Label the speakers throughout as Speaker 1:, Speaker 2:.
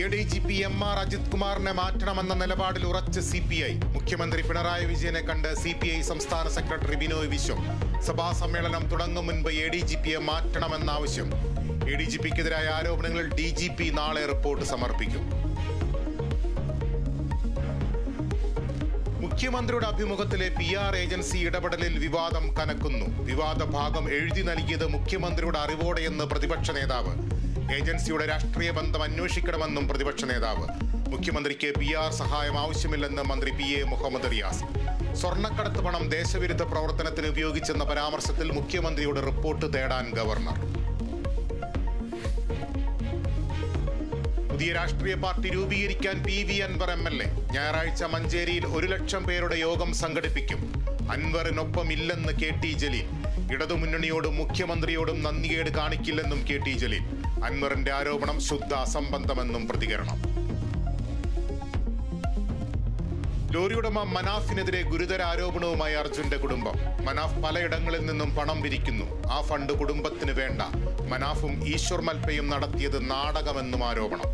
Speaker 1: ADGP MR Ajith കുമാറിനെ മാറ്റണമെന്ന നിലപാടിൽ ഉറച്ച് CPI. മുഖ്യമന്ത്രി പിണറായി വിജയനെ കണ്ട് CPI സംസ്ഥാന സെക്രട്ടറി ബിനോയ് വിശ്വം. സഭാ സമ്മേളനം തുടങ്ങും മുൻപ് ADGPയെ മാറ്റണമെന്ന ആവശ്യം. ADGPക്കെതിരായ ആരോപണങ്ങളിൽ DGP നാളെ റിപ്പോർട്ട് സമർപ്പിക്കും. മുഖ്യമന്ത്രിയുടെ അഭിമുഖത്തിലെ PR ഏജൻസി ഇടപെടലിൽ വിവാദം കനക്കുന്നു. വിവാദ ഭാഗം എഴുതി നൽകിയത് മുഖ്യമന്ത്രിയുടെ അറിവോടെയെന്ന് പ്രതിപക്ഷ നേതാവ്. ഏജൻസിയുടെ രാഷ്ട്രീയ ബന്ധം അന്വേഷിക്കണമെന്നും പ്രതിപക്ഷ നേതാവ്. മുഖ്യമന്ത്രിക്ക് PR സഹായം ആവശ്യമില്ലെന്ന് മന്ത്രി PA മുഹമ്മദ് റിയാസ്. സ്വർണ്ണക്കടത്ത് പണം ദേശവിരുദ്ധ പ്രവർത്തനത്തിന് ഉപയോഗിച്ചെന്ന പരാമർശത്തിൽ മുഖ്യമന്ത്രിയുടെ റിപ്പോർട്ട് തേടാൻ ഗവർണർ. പുതിയ രാഷ്ട്രീയ പാർട്ടി രൂപീകരിക്കാൻ PV അൻവർ MLA. ഞായറാഴ്ച മഞ്ചേരിയിൽ 1 ലക്ഷം പേരുടെ യോഗം സംഘടിപ്പിക്കും. അൻവറിനൊപ്പം ഇല്ലെന്ന് KT ജലീൽ. ഇടതുമുന്നണിയോടും മുഖ്യമന്ത്രിയോടും നന്ദികേട് കാണിക്കില്ലെന്നും KT ജലീൽ. അൻവറിന്റെ ആരോപണം ശുദ്ധ അസംബന്ധമെന്നും പ്രതികരണം. ലോറിയുടമ മനാഫിനെതിരെ ഗുരുതര ആരോപണവുമായി അർജുന്റെ കുടുംബം. മനാഫ് പലയിടങ്ങളിൽ നിന്നും പണം പിരിക്കുന്നു. ആ ഫണ്ട് കുടുംബത്തിന് വേണ്ട. മനാഫും ഈശ്വർ മൽപ്പയും നടത്തിയത് നാടകമെന്നും ആരോപണം.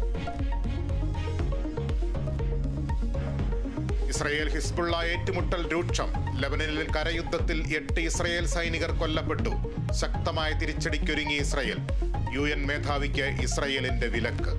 Speaker 1: ഇസ്രയേൽ ഹിസ്ബുള്ള ഏറ്റുമുട്ടൽ രൂക്ഷം. ലെബനനിൽ കരയുദ്ധത്തിൽ 8 ഇസ്രയേൽ സൈനികർ കൊല്ലപ്പെട്ടു. ശക്തമായ തിരിച്ചടിക്കൊരുങ്ങി ഇസ്രയേൽ. UN മേധാവിക്ക് ഇസ്രയേലിന്റെ വിലക്ക്.